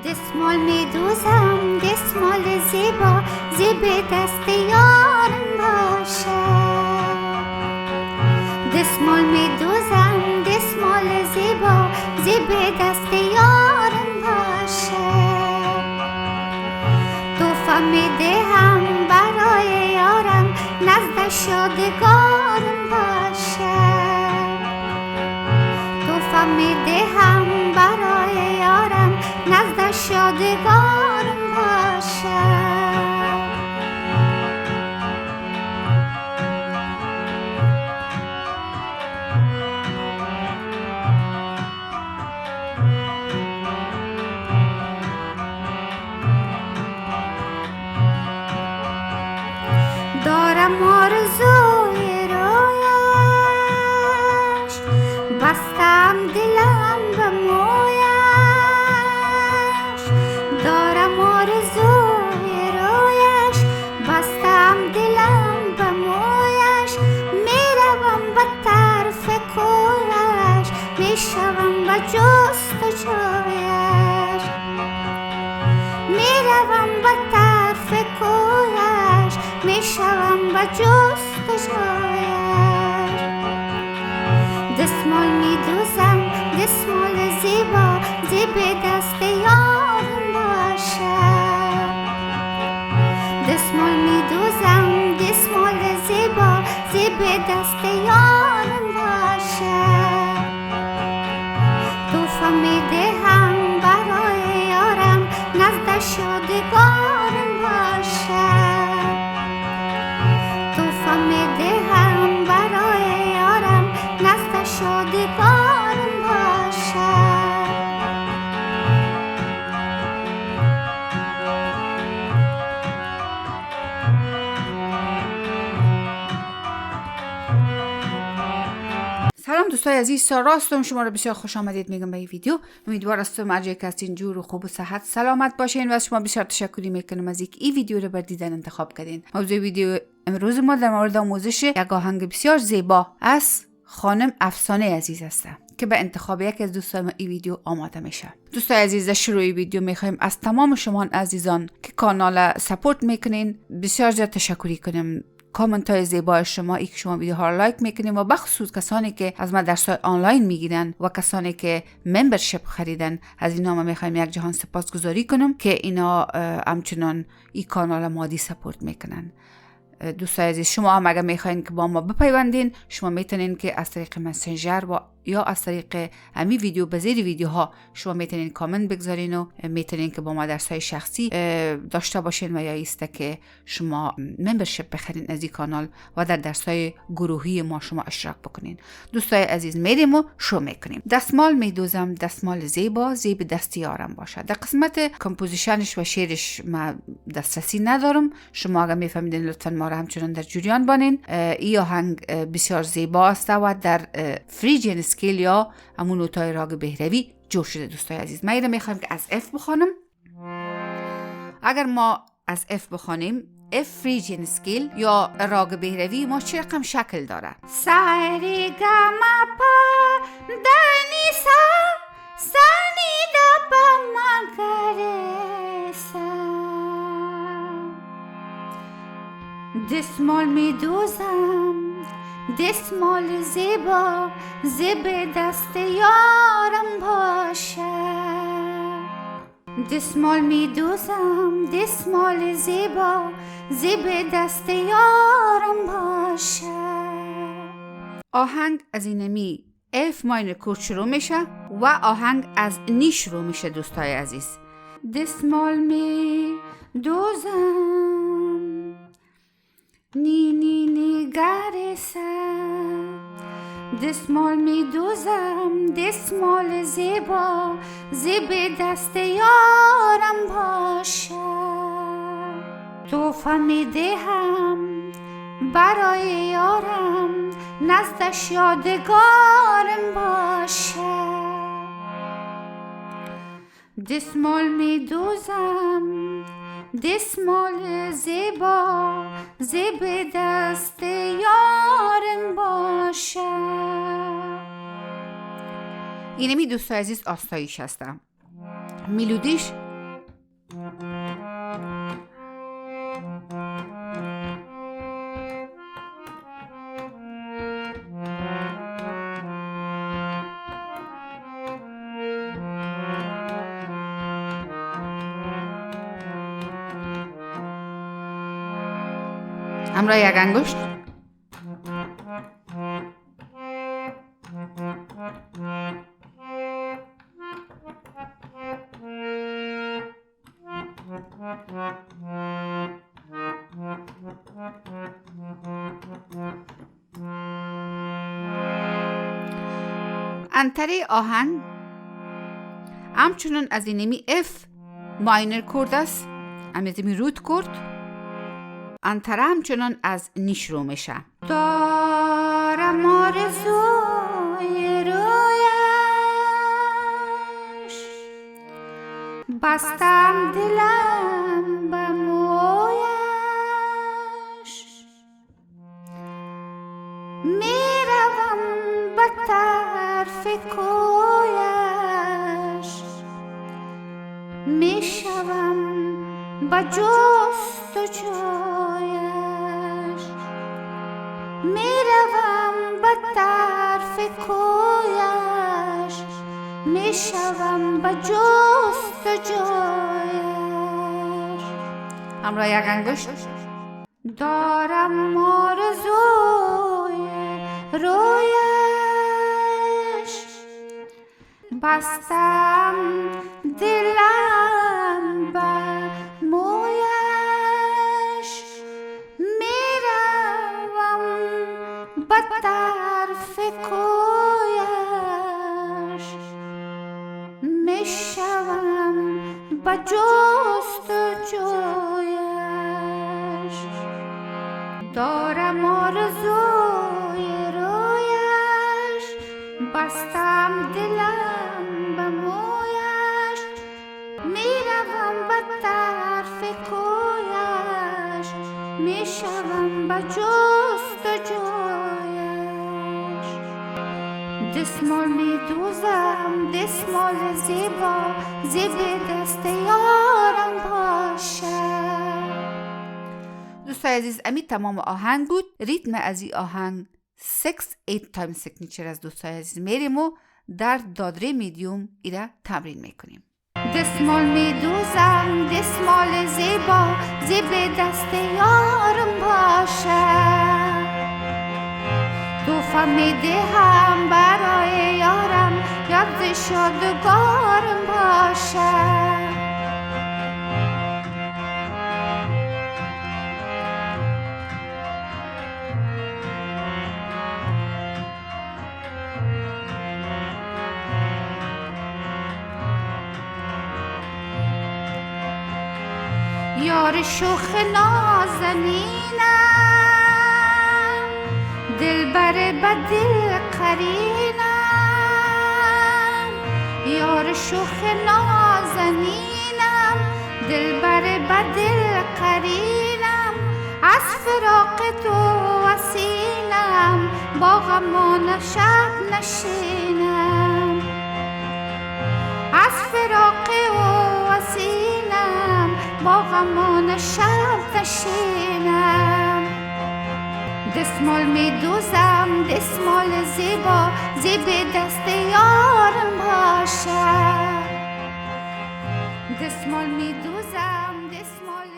دستمال میدوزم دستمال زیبا زیب دست یارم باشه. دستمال میدوزم دستمال زیبا زیب دست یارم باشه. توفه میدهم برای یارم نزد شادگارم باشه. توفه میدهم برای یارم نزد شادگارم باشه. دارم آرزوی رویش بستم دلم به مویش. دارم آرزوی رویش بستم دلم به مویش. میروم به طرف کویش میشوم به جستجویش. میروم به طرف کویش میشوم به جستجویش. دستمال میدوزم دستمال زیبا زیب دست یارم باشه. دستمال میدوزم دستمال زیبا زیب دست یارم باشه. توفه میدهم برای یارم نزد شادگارم باشه. توفه میدهم برای یارم نزد شادگارم باشه. سلام دوستای عزیز، سارا هستم. شما رو بسیار خوش آمدید میگم به این ویدیو. امیدوار هستم هر جایی که هستین جور و خوب و صحت سلامت باشین و از شما بسیار تشکری میکنم از اینکه این ویدیو رو بر دیدن انتخاب کردین. موضوع ویدیو امروز ما در مورد آموزش یک آهنگ بسیار زیبا از خانم افسانه عزیز است که به انتخاب یکی از دوستان این ویدیو آماده میشه. دوستای عزیز، در شروع این ویدیو میخوایم از تمام شما عزیزان که کانال سپورت میکنین بسیار زیاد تشکری کنیم. کامنت های زیبای شما، ای که شما ویدیوها رو لایک میکنیم و بخصوص کسانی که از ما درس های آنلاین میگیرن و کسانی که ممبرشپ خریدن، از اینا ما میخوایم یک جهان سپاسگزاری کنم که اینا همچنان این کانال مادی سپورت میکنن. دوستای عزیز، شما هم اگر میخواین که با ما بپیوندین، شما میتونین که از طریق مسنجر و یا از طریق همین ویدیو به زیر ویدیوها شما میتونین کامنت بگذارین و میتونین که با ما درس‌های شخصی داشته باشین و یا ایسته که شما ممبرشپ بخرین از این کانال و در درس‌های گروهی ما شما اشتراک بکنین. دوستای عزیز، میریم و شروع میکنیم. دستمال میدوزم دستمال زیبا زیب دست یارم باشه. در قسمت کمپوزیشنش و شعرش ما دسترسی ندارم. شما اگر میفهمیدین لطفاً ما رو همچنان در جریان بانین. این آهنگ بسیار زیبا است و در فریجین اسکیل یا همون نوتای راگ بهروی جور شده. دوستای عزیز، من میخوام که از اف بخوانم. اگر ما از اف بخوانیم، اف فریجین اسکیل یا راگ بهروی ما چه رقم شکل داره؟ ساری گما پا دنی سا سانی دا پا مگره سا. دستمال میدوزم دستمال زیبا زیب دست یارم باشه. دستمال میدوزم دستمال زیبا زیب دست یارم باشه. آهنگ از اینمی اف ماینر کورد شروع میشه و آهنگ از نی شروع میشه. دوستای عزیز، دستمال میدوزم نی نی نی گرسم. دستمال میدوزم دستمال زیبا زیب دست یارم باشه. توفه میدهم برای یارم نزدش یادگارم باشه. دستمال میدوزم دستمال زیبا زیب دست یارم باشه. اینمی دوستای عزیز آستایش هستم. میلودیش همراه یک انگشت. انتره آهنگ همچنان از اینمی اف ماینر کورد است، امیزمی روت کورد. انتره همچنان از نی شروع میشه. دارم آرزوی رویش، بستم دلم به مویش، میروم به طرف کویش، میشوم به جست و جویش، میروم به طرف کویش، میشوم به جست و جویش. همراه یک انگشت. دارم آرزوی رویش، بستم دلم به مویش، میروم به طرف کویش، میشوم به جست و جویش. دارم آرزوی رویش، بستم دلم به مویش، میروم به طرف کویش، میشوم به جست و جویش. دستمال میدوزم، دستمال زیبا، زیب دست یارم باشه. دوستای عزیز، امی تمام آهنگ بود. ریتم از این آهنگ 6-8 تایم سیگنیچر از دوستای عزیز میریم و در دادره میدیوم ایره تمرین میکنیم. دستمال میدوزم، دستمال زیبا، زیب دست یارم باشه. توفه میدهم برای یارم، یاد شادگارم باشه. یار شوخ نازنینم، دلبر به دل قرینم. یار شوخ نازنینم، دلبر به دل قرینم. از فراق تو وسینم، با غمان شب نشینم. از فراق او وسینم، با غمان شب نشینم. دستمال میدوزم، دستمال زیبا، زیب دست یارم باشه. دستمال میدوزم، دستمال